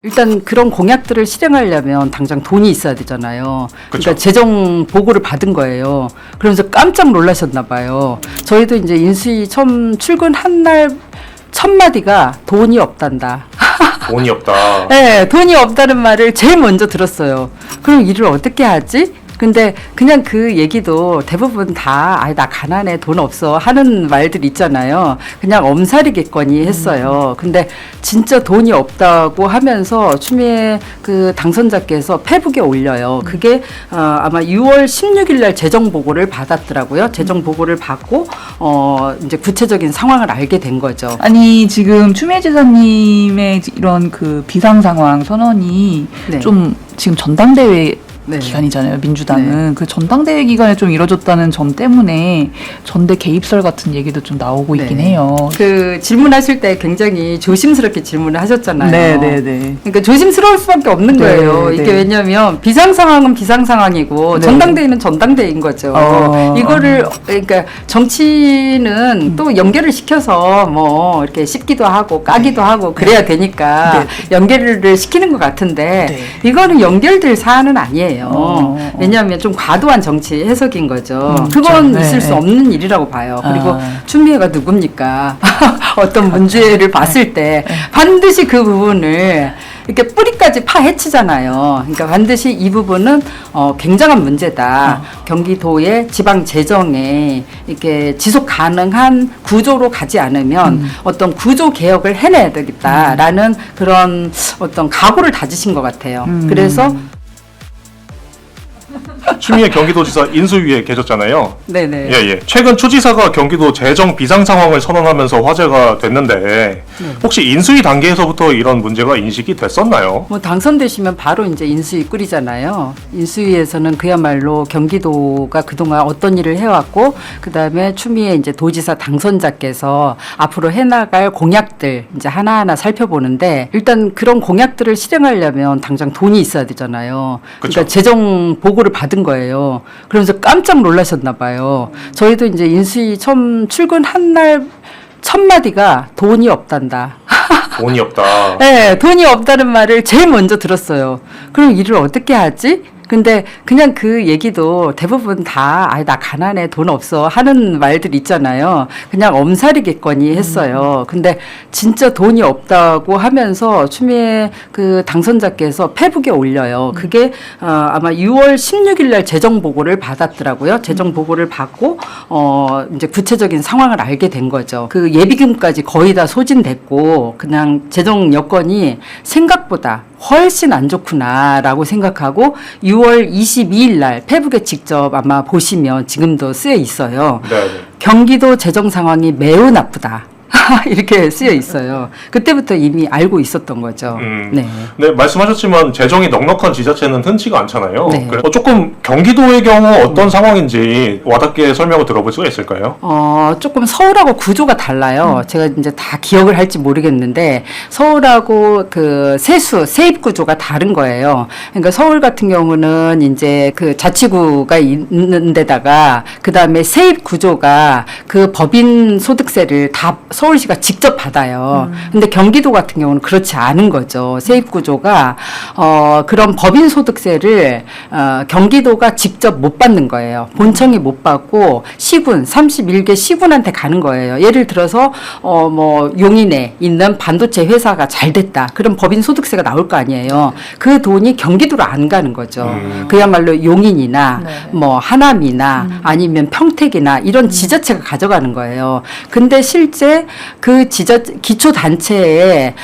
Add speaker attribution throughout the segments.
Speaker 1: 일단 그런 공약들을 실행하려면 당장 돈이 있어야 되잖아요.
Speaker 2: 그쵸.
Speaker 1: 그러니까 재정 보고를 받은 거예요. 그러면서 깜짝 놀라셨나 봐요. 저희도 이제 인수위 처음 출근한 날 첫 마디가 돈이 없단다.
Speaker 2: 돈이 없다.
Speaker 1: 네, 돈이 없다는 말을 제일 먼저 들었어요. 그럼 일을 어떻게 하지? 근데 그냥 그 얘기도 대부분 다 나 가난해, 돈 없어 하는 말들 있잖아요. 그냥 엄살이겠거니 했어요. 근데 진짜 돈이 없다고 하면서 추미애 그 당선자께서 페북에 올려요. 그게 아마 6월 16일 날 재정 보고를 받았더라고요. 재정 보고를 받고 이제 구체적인 상황을 알게 된 거죠.
Speaker 3: 아니 지금 추미애 지사님의 이런 그 비상 상황 선언이
Speaker 1: 네.
Speaker 3: 좀 지금 전당대회
Speaker 1: 네.
Speaker 3: 기간이잖아요. 민주당은
Speaker 1: 네.
Speaker 3: 그 전당대회 기간에 좀 이뤄졌다는 점 때문에 전대 개입설 같은 얘기도 좀 나오고 있긴
Speaker 1: 네.
Speaker 3: 해요.
Speaker 1: 그 질문하실 때 굉장히 조심스럽게 질문을 하셨잖아요.
Speaker 3: 네네네.
Speaker 1: 그러니까 조심스러울 수밖에 없는
Speaker 3: 네,
Speaker 1: 거예요. 이게
Speaker 3: 네.
Speaker 1: 왜냐하면 비상 상황은 비상 상황이고
Speaker 3: 네.
Speaker 1: 전당대회는 전당대회인 거죠. 이거를 그러니까 정치는 또 연결을 시켜서 뭐 이렇게 씹기도 하고 까기도 하고 그래야 되니까
Speaker 3: 네.
Speaker 1: 연결을 시키는 것 같은데
Speaker 3: 네.
Speaker 1: 이거는 연결될 사안은 아니에요.
Speaker 3: 어.
Speaker 1: 왜냐하면 좀 과도한 정치 해석인 거죠.
Speaker 3: 그렇죠.
Speaker 1: 그건
Speaker 3: 네,
Speaker 1: 있을 수
Speaker 3: 네.
Speaker 1: 없는 일이라고 봐요. 그리고
Speaker 3: 아.
Speaker 1: 추미애가 누굽니까? 어떤 문제를 봤을 때 반드시 그 부분을 이렇게 뿌리까지 파헤치잖아요. 그러니까 반드시 이 부분은 굉장한 문제다. 경기도의 지방 재정에 이렇게 지속 가능한 구조로 가지 않으면 어떤 구조 개혁을 해내야 되겠다라는 그런 어떤 각오를 다지신 것 같아요. 그래서
Speaker 2: 추미애 경기도지사 인수위에 계셨잖아요.
Speaker 1: 네네.
Speaker 2: 예. 최근 추지사가 경기도 재정 비상 상황을 선언하면서 화제가 됐는데 혹시 인수위 단계에서부터 이런 문제가 인식이 됐었나요?
Speaker 1: 뭐 당선되시면 바로 이제 인수위 꾸리잖아요. 인수위에서는 그야말로 경기도가 그동안 어떤 일을 해왔고, 그 다음에 추미애 이제 도지사 당선자께서 앞으로 해나갈 공약들 이제 하나하나 살펴보는데, 일단 그런 공약들을 실행하려면 당장 돈이 있어야 되잖아요.
Speaker 2: 그쵸.
Speaker 1: 그러니까 재정 보고를 받은 거예요. 그러면서 깜짝 놀라셨나 봐요. 저희도 이제 인수위 처음 출근한 날 첫 마디가 돈이 없단다.
Speaker 2: 돈이 없다.
Speaker 1: 네, 돈이 없다는 말을 제일 먼저 들었어요. 그럼 일을 어떻게 하지? 근데 그냥 그 얘기도 대부분 다 나 가난해, 돈 없어 하는 말들 있잖아요. 그냥 엄살이겠거니 했어요. 근데 진짜 돈이 없다고 하면서 추미애 그 당선자께서 페북에 올려요. 그게 아마 6월 16일 날 재정 보고를 받았더라고요. 재정 보고를 받고 이제 구체적인 상황을 알게 된 거죠. 그 예비금까지 거의 다 소진됐고 그냥 재정 여건이 생각보다 훨씬 안 좋구나라고 생각하고 6월 22일 날 페북에 직접 아마 보시면 지금도 쓰여 있어요.
Speaker 2: 네.
Speaker 1: 경기도 재정 상황이 매우 나쁘다. 이렇게 쓰여 있어요. 그때부터 이미 알고 있었던 거죠. 네.
Speaker 2: 네, 말씀하셨지만 재정이 넉넉한 지자체는 흔치가 않잖아요.
Speaker 1: 네.
Speaker 2: 그래서 조금 경기도의 경우 어떤 상황인지 와닿게 설명을 들어볼 수가 있을까요?
Speaker 1: 조금 서울하고 구조가 달라요. 제가 이제 다 기억을 할지 모르겠는데 서울하고 그 세입 구조가 다른 거예요. 그러니까 서울 같은 경우는 이제 그 자치구가 있는 데다가 그 다음에 세입 구조가 그 법인 소득세를 다 서울시가 직접 받아요. 근데 경기도 같은 경우는 그렇지 않은 거죠. 세입 구조가 그런 법인 소득세를 경기도가 직접 못 받는 거예요. 본청이 못 받고 시군 31개 시군한테 가는 거예요. 예를 들어서 뭐 용인에 있는 반도체 회사가 잘 됐다. 그럼 법인 소득세가 나올 거 아니에요. 그 돈이 경기도로 안 가는 거죠. 그야말로 용인이나 뭐 하남이나 아니면 평택이나 이런 지자체가 가져가는 거예요. 근데 실제 그 기초단체에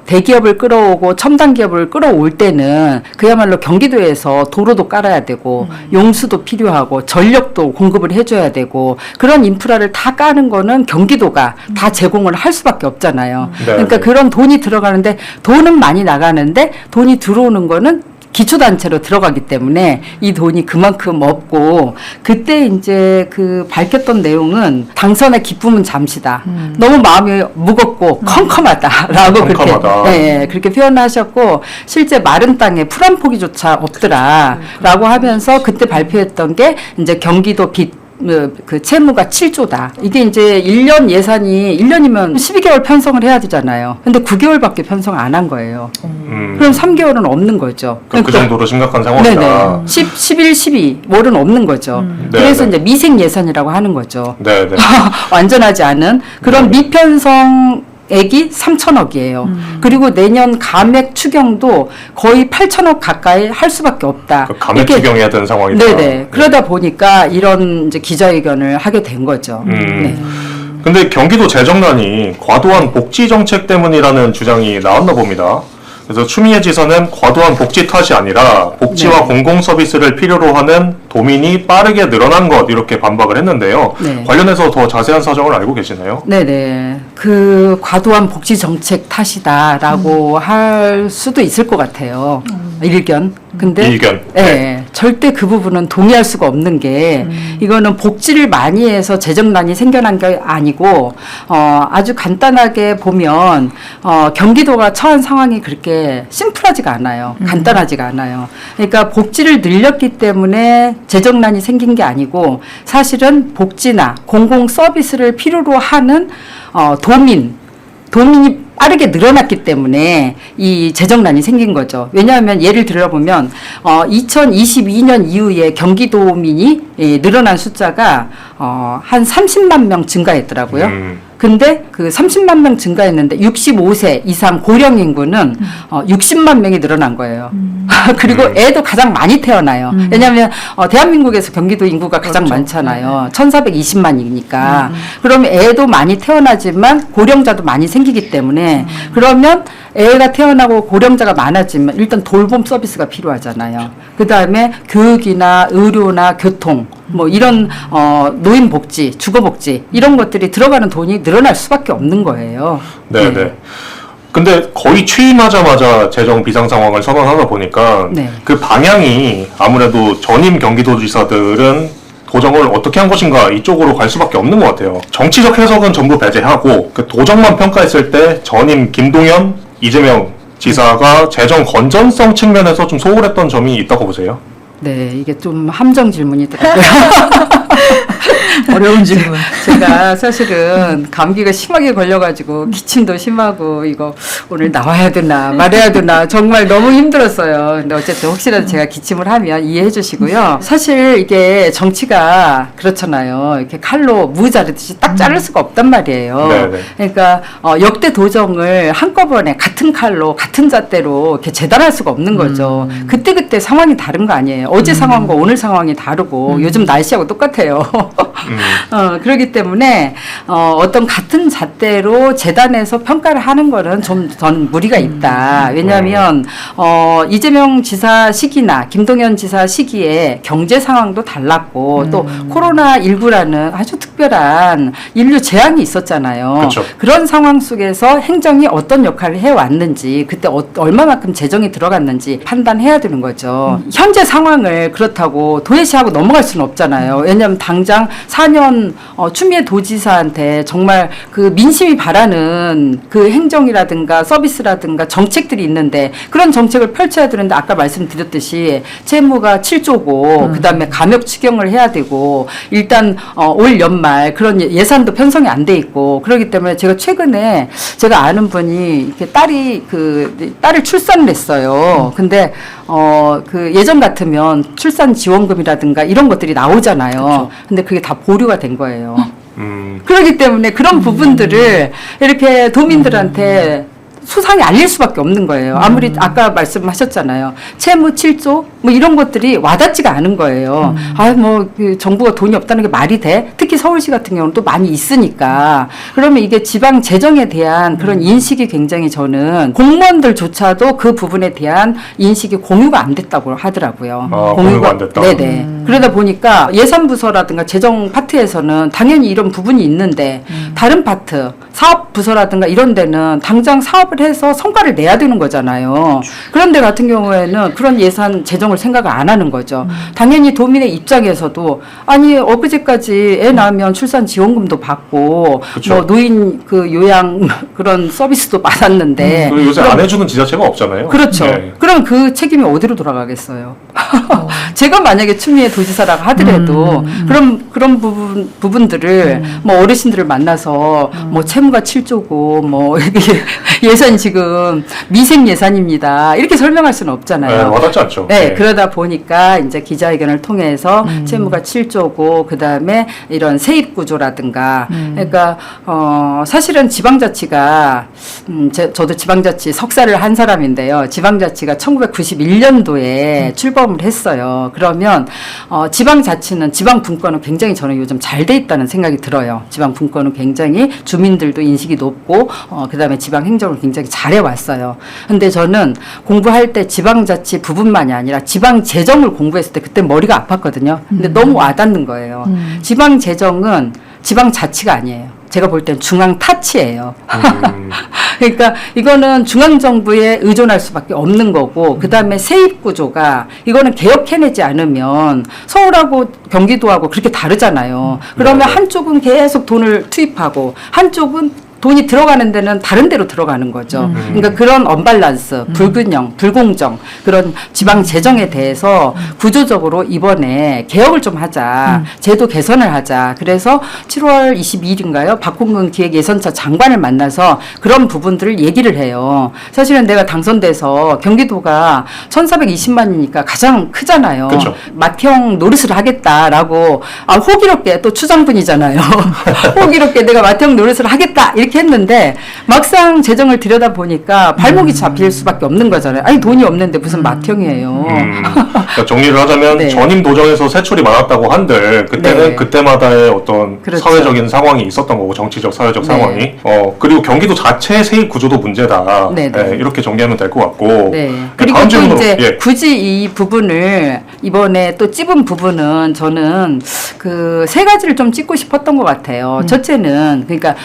Speaker 1: 대기업을 끌어오고 첨단 기업을 끌어올 때는 그야말로 경기도에서 도로도 깔아야 되고 용수도 필요하고 전력도 공급을 해줘야 되고 그런 인프라를 다 까는 거는 경기도가 다 제공을 할 수밖에 없잖아요.
Speaker 2: 네,
Speaker 1: 그러니까
Speaker 2: 네.
Speaker 1: 그런 돈이 들어가는데 돈은 많이 나가는데 돈이 들어오는 거는 기초단체로 들어가기 때문에 이 돈이 그만큼 없고 그때 이제 그 밝혔던 내용은 당선의 기쁨은 잠시다. 너무 마음이 무겁고 컴컴하다라고
Speaker 2: 컴컴하다.
Speaker 1: 그렇게 그렇게 표현하셨고 실제 마른 땅에 풀 한 포기조차 없더라라고 하면서 그때 발표했던 게 이제 경기도 빛 그 채무가 7조다. 이게 이제 1년 예산이 1년이면 12개월 편성을 해야 되잖아요. 근데 9개월밖에 편성 안 한 거예요. 그럼 3개월은 없는 거죠.
Speaker 2: 그 정도로 심각한 상황이다.
Speaker 1: 네네. 11, 12월은 없는 거죠. 그래서
Speaker 2: 네네.
Speaker 1: 이제 미생 예산이라고 하는 거죠.
Speaker 2: 네네.
Speaker 1: 완전하지 않은 그런
Speaker 2: 네네.
Speaker 1: 미편성 액이 3천억이에요. 그리고 내년 감액 추경도 거의 8천억 가까이 할 수밖에 없다.
Speaker 2: 그 감액
Speaker 1: 이게-
Speaker 2: 추경해야 되는 상황이다.
Speaker 1: 네네. 그러다 보니까 이런 이제 기자회견을 하게 된 거죠. 네.
Speaker 2: 근데 경기도 재정난이 과도한 복지 정책 때문이라는 주장이 나왔나 봅니다. 그래서 추미애 지사는 과도한 복지 탓이 아니라 복지와
Speaker 1: 네.
Speaker 2: 공공 서비스를 필요로 하는 도민이 빠르게 늘어난 것 이렇게 반박을 했는데요.
Speaker 1: 네.
Speaker 2: 관련해서 더 자세한 사정을 알고 계시나요?
Speaker 1: 네네. 그 과도한 복지 정책 탓이다라고 할 수도 있을 것 같아요. 일견. 근데
Speaker 2: 일견.
Speaker 1: 네, 절대 그 부분은 동의할 수가 없는 게 이거는 복지를 많이 해서 재정난이 생겨난 게 아니고 아주 간단하게 보면 경기도가 처한 상황이 그렇게 심플하지가 않아요. 간단하지가 않아요. 그러니까 복지를 늘렸기 때문에 재정난이 생긴 게 아니고 사실은 복지나 공공 서비스를 필요로 하는 도민이 빠르게 늘어났기 때문에 이 재정난이 생긴 거죠. 왜냐하면 예를 들어보면 2022년 이후에 경기도민이 늘어난 숫자가 한 30만 명 증가했더라고요. 근데 그 30만 명 증가했는데 65세 이상 고령 인구는 60만 명이 늘어난 거예요. 그리고 애도 가장 많이 태어나요. 왜냐하면 대한민국에서 경기도 인구가 가장
Speaker 3: 그렇죠.
Speaker 1: 많잖아요. 1420만이니까. 그러면 애도 많이 태어나지만 고령자도 많이 생기기 때문에 그러면 애가 태어나고 고령자가 많아지면 일단 돌봄 서비스가 필요하잖아요. 그 다음에 교육이나 의료나 교통 뭐 이런 노인복지, 주거복지 이런 것들이 들어가는 돈이 늘어날 수밖에 없는 거예요.
Speaker 2: 네네. 근데 거의 취임하자마자 재정 비상 상황을 선언하다 보니까
Speaker 1: 네.
Speaker 2: 그 방향이 아무래도 전임 경기도지사들은 도정을 어떻게 한 것인가 이쪽으로 갈 수밖에 없는 것 같아요. 정치적 해석은 전부 배제하고 그 도정만 평가했을 때 전임 김동연, 이재명 지사가 재정 건전성 측면에서 좀 소홀했던 점이 있다고 보세요.
Speaker 1: 네, 이게 좀 함정 질문이더라고요.
Speaker 3: 어려운 질문.
Speaker 1: 제가 사실은 감기가 심하게 걸려가지고 기침도 심하고 이거 오늘 나와야 되나 말해야 되나 정말 너무 힘들었어요. 근데 어쨌든 혹시라도 제가 기침을 하면 이해해 주시고요. 사실 이게 정치가 그렇잖아요. 이렇게 칼로 무 자르듯이 딱 자를 수가 없단 말이에요.
Speaker 2: 네네.
Speaker 1: 그러니까 역대 도정을 한꺼번에 같은 칼로 같은 잣대로 이렇게 재단할 수가 없는 거죠. 그때그때 상황이 다른 거 아니에요. 어제 상황과 오늘 상황이 다르고 요즘 날씨하고 똑같아요. 그렇기 때문에 어떤 같은 잣대로 재단해서 평가를 하는 거는 좀 저는 무리가 있다. 왜냐하면 이재명 지사 시기나 김동연 지사 시기에 경제 상황도 달랐고 또 코로나19라는 아주 특별한 인류 재앙이 있었잖아요.
Speaker 2: 그쵸.
Speaker 1: 그런 상황 속에서 행정이 어떤 역할을 해왔는지 그때 얼마만큼 재정이 들어갔는지 판단해야 되는 거죠. 현재 상황을 그렇다고 도외시하고 넘어갈 수는 없잖아요. 왜냐하면 당장 4년 추미애 도지사한테 정말 그 민심이 바라는 그 행정이라든가 서비스라든가 정책들이 있는데 그런 정책을 펼쳐야 되는데 아까 말씀드렸듯이 채무가 7조고 그다음에 감액 추경을 해야 되고 일단 올 연말 그런 예산도 편성이 안 돼 있고 그렇기 때문에 제가 최근에 제가 아는 분이 이렇게 딸을 출산을 했어요. 근데 그 예전 같으면 출산 지원금이라든가 이런 것들이 나오잖아요.
Speaker 3: 그렇죠.
Speaker 1: 근데 그게 다 보류가 된 거예요.
Speaker 2: 음,
Speaker 1: 그렇기 때문에 그런 부분들을 이렇게 도민들한테 수상히 알릴 수밖에 없는 거예요. 아무리 아까 말씀하셨잖아요. 채무 7조 뭐 이런 것들이 와닿지가 않은 거예요. 그 정부가 돈이 없다는 게 말이 돼? 특히 서울시 같은 경우는 또 많이 있으니까. 그러면 이게 지방 재정에 대한 그런 인식이 굉장히 저는 공무원들조차도 그 부분에 대한 인식이 공유가 안 됐다고 하더라고요.
Speaker 2: 공유가 안 됐다.
Speaker 1: 네네. 그러다 보니까 예산부서라든가 재정 파트에서는 당연히 이런 부분이 있는데 다른 파트, 사업부서라든가 이런 데는 당장 사업을 해서 성과를 내야 되는 거잖아요. 그런데 같은 경우에는 그런 예산 재정을 생각을 안 하는 거죠. 당연히 도민의 입장에서도 아니 엊그제까지 애 낳으면 출산 지원금도 받고
Speaker 2: 그쵸.
Speaker 1: 뭐 노인 그 요양 그런 서비스도 받았는데
Speaker 2: 그리고 요새 안 해주는 지자체가 없잖아요.
Speaker 1: 그렇죠.
Speaker 2: 네.
Speaker 1: 그럼 그 책임이 어디로 돌아가겠어요? 제가 만약에 추미애 도지사라고 하더라도 그런 부분들을 뭐 어르신들을 만나서 뭐 채무가 7조고 뭐 이게 예산 지금 미생 예산입니다. 이렇게 설명할 수는 없잖아요.
Speaker 2: 네, 와닿지 않죠.
Speaker 1: 네, 그러다 보니까 이제 기자회견을 통해서 채무가 7조고 그다음에 이런 세입 구조라든가 그러니까 사실은 지방자치가 저도 지방자치 석사를 한 사람인데요. 지방자치가 1991년도에 출범을 했어요. 그러면 지방자치는 지방분권은 굉장히 저는 요즘 잘 돼 있다는 생각이 들어요. 지방분권은 굉장히 주민들도 인식이 높고 그다음에 지방행정을 굉장히 잘해 왔어요. 근데 저는 공부할 때 지방자치 부분만이 아니라 지방재정을 공부했을 때 그때 머리가 아팠거든요. 근데 너무 와닿는 거예요. 지방재정은 지방자치가 아니에요. 제가 볼 땐 중앙타치예요. 그러니까 이거는 중앙정부에 의존할 수밖에 없는 거고 그다음에 세입구조가 이거는 개혁해내지 않으면 서울하고 경기도하고 그렇게 다르잖아요. 그러면 한쪽은 계속 돈을 투입하고 한쪽은 돈이 들어가는 데는 다른 데로 들어가는 거죠. 그러니까 그런 언밸런스, 불균형, 불공정 그런 지방 재정에 대해서 구조적으로 이번에 개혁을 좀 하자. 제도 개선을 하자. 그래서 7월 22일인가요? 박홍근 기획예산처 장관을 만나서 그런 부분들을 얘기를 해요. 사실은 내가 당선돼서 경기도가 1,420만이니까 가장 크잖아요.
Speaker 2: 그쵸.
Speaker 1: 맏형 노릇을 하겠다라고 호기롭게 또 추장분이잖아요. 호기롭게 내가 맏형 노릇을 하겠다 이렇게 했는데 막상 재정을 들여다 보니까 발목이 잡힐 수밖에 없는 거잖아요. 아니 돈이 없는데 무슨 맏형이에요.
Speaker 2: 그러니까 정리를 하자면
Speaker 1: 네.
Speaker 2: 전임 도정에서 세출이 많았다고 한들 그때는
Speaker 1: 네.
Speaker 2: 그때마다의 어떤
Speaker 1: 그렇죠.
Speaker 2: 사회적인 상황이 있었던 거고 정치적 사회적
Speaker 1: 네.
Speaker 2: 상황이 그리고 경기도 자체의 세입 구조도 문제다.
Speaker 1: 네, 네.
Speaker 2: 이렇게 정리하면 될 것 같고
Speaker 1: 네. 그리고
Speaker 2: 다음
Speaker 1: 또
Speaker 2: 질문으로
Speaker 1: 이제 굳이 이 부분을 이번에 또 찝은 부분은 저는 그 세 가지를 좀 찝고 싶었던 것 같아요. 첫째는 그러니까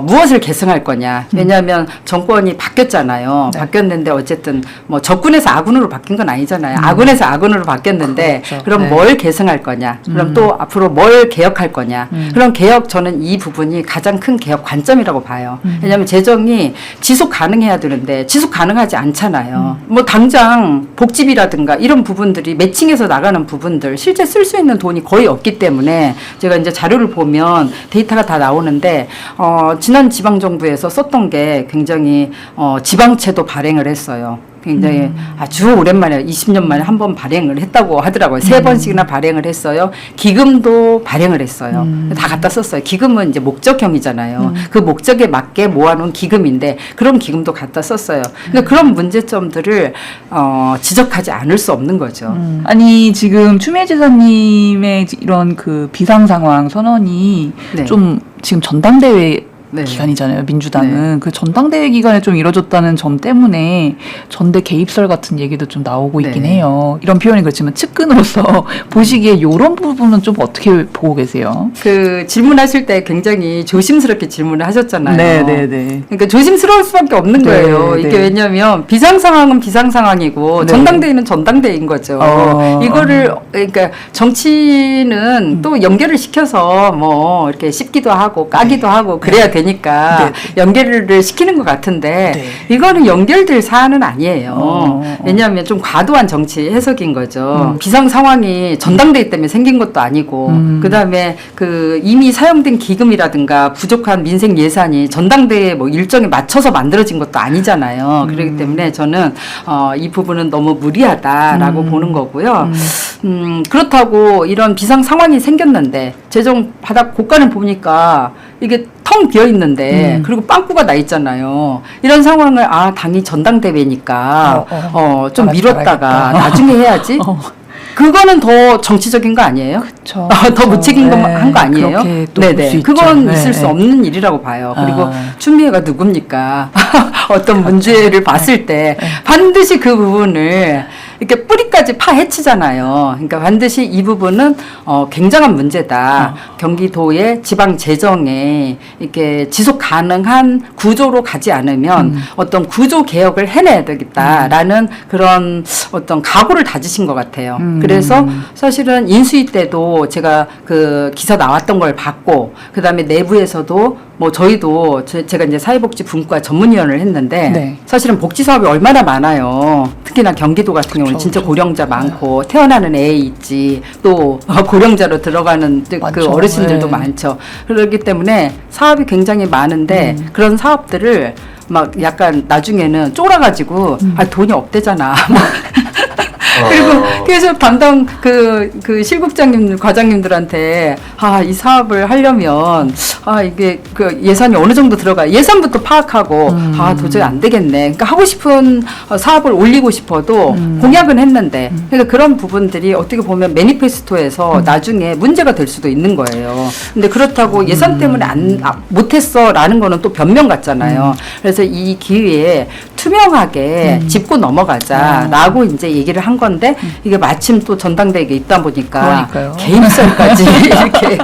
Speaker 1: 무엇을 계승할 거냐. 왜냐하면 정권이 바뀌었잖아요.
Speaker 3: 네.
Speaker 1: 바뀌었는데 어쨌든 뭐 적군에서 아군으로 바뀐 건 아니잖아요. 아군에서 아군으로 바뀌었는데
Speaker 3: 그렇죠.
Speaker 1: 그럼
Speaker 3: 네.
Speaker 1: 뭘 계승할 거냐. 그럼 또 앞으로 뭘 개혁할 거냐. 그럼 개혁 저는 이 부분이 가장 큰 개혁 관점이라고 봐요. 왜냐하면 재정이 지속 가능해야 되는데 지속 가능하지 않잖아요. 뭐 당장 복지비라든가 이런 부분들이 매칭해서 나가는 부분들 실제 쓸 수 있는 돈이 거의 없기 때문에 제가 이제 자료를 보면 데이터가 다 나오는데 지난 지방정부에서 썼던 게 굉장히 지방채도 발행을 했어요. 굉장히 아주 오랜만에 20년 만에 한 번 발행을 했다고 하더라고요. 3번씩이나 발행을 했어요. 기금도 발행을 했어요. 다 갖다 썼어요. 기금은 이제 목적형이잖아요. 그 목적에 맞게 모아놓은 기금인데 그런 기금도 갖다 썼어요. 그러니까 그런 문제점들을 지적하지 않을 수 없는 거죠.
Speaker 3: 아니 지금 추미애 지사님의 이런 그 비상 상황 선언이
Speaker 1: 네.
Speaker 3: 좀 지금 전당대회
Speaker 1: 네.
Speaker 3: 기간이잖아요. 민주당은 그 전당대회 기간에 좀 이뤄졌다는 점 때문에 전대 개입설 같은 얘기도 좀 나오고 있긴
Speaker 1: 네.
Speaker 3: 해요. 이런 표현이 그렇지만 측근으로서 보시기에 이런 부분은 좀 어떻게 보고 계세요?
Speaker 1: 그 질문하실 때 굉장히 조심스럽게 질문을 하셨잖아요.
Speaker 3: 네네네.
Speaker 1: 그러니까 조심스러울 수밖에 없는
Speaker 3: 네,
Speaker 1: 거예요. 이게
Speaker 3: 네.
Speaker 1: 왜냐하면 비상 상황은 비상 상황이고
Speaker 3: 네.
Speaker 1: 전당대회는 전당대회인 거죠. 이거를 그러니까 정치는 또 연결을 시켜서 뭐 이렇게 씹기도 하고 까기도 하고 그래야 되니까 연결을 시키는 것 같은데
Speaker 3: 네.
Speaker 1: 이거는 연결될 사안은 아니에요. 왜냐하면 좀 과도한 정치 해석인 거죠. 비상 상황이 전당대회 때문에 생긴 것도 아니고 그다음에 그 이미 사용된 기금이라든가 부족한 민생 예산이 전당대회 뭐 일정에 맞춰서 만들어진 것도 아니잖아요. 그렇기 때문에 저는 이 부분은 너무 무리하다라고 보는 거고요. 그렇다고 이런 비상 상황이 생겼는데 재정 바닥 고가를 보니까 이게 텅 비어 있는데 그리고 빵꾸가 나 있잖아요. 이런 상황을 당이 전당대회니까 좀 미뤘다가 나중에 해야지. 그거는 더 정치적인 거 아니에요?
Speaker 3: 그렇죠.
Speaker 1: 더 무책임한 거 아니에요?
Speaker 3: 그렇게 또 볼 수 있죠.
Speaker 1: 그건
Speaker 3: 네,
Speaker 1: 있을 수
Speaker 3: 네.
Speaker 1: 없는 일이라고 봐요. 그리고 추미애가 누굽니까? 어떤 문제를 봤을 때 반드시 그 부분을 이렇게 뿌리까지 파헤치잖아요. 그러니까 반드시 이 부분은 굉장한 문제다. 경기도의 지방 재정에 이렇게 지속 가능한 구조로 가지 않으면 어떤 구조 개혁을 해내야 되겠다라는 그런 어떤 각오를 다지신 것 같아요. 그래서 사실은 인수위 때도 제가 그 기사 나왔던 걸 봤고 그다음에 내부에서도 뭐 저희도 제가 이제 사회복지 분과 전문위원을 했는데
Speaker 3: 네.
Speaker 1: 사실은 복지 사업이 얼마나 많아요. 특히나 경기도 같은 경우는
Speaker 3: 그쵸,
Speaker 1: 진짜
Speaker 3: 그쵸.
Speaker 1: 고령자 많고 태어나는 애 있지 또 고령자로 들어가는 그
Speaker 3: 많죠.
Speaker 1: 어르신들도
Speaker 3: 네.
Speaker 1: 많죠. 그렇기 때문에 사업이 굉장히 많은데 그런 사업들을 막 약간 나중에는 쫄아가지고 돈이 없대잖아. 그리고 계속 담당 그 실국장님, 과장님들한테 이 사업을 하려면 이게 그 예산이 어느 정도 들어가 예산부터 파악하고 도저히 안 되겠네. 그러니까 하고 싶은 사업을 올리고 싶어도 공약은 했는데 그러니까 그런 부분들이 어떻게 보면 매니페스토에서 나중에 문제가 될 수도 있는 거예요. 근데 그렇다고 예산 때문에 못했어라는 거는 또 변명 같잖아요. 그래서 이 기회에 투명하게 짚고 넘어가자라고 이제 얘기를 한 건데 이게 마침 또 전당대회에 있다 보니까
Speaker 3: 그러니까요.
Speaker 1: 개입설까지 이렇게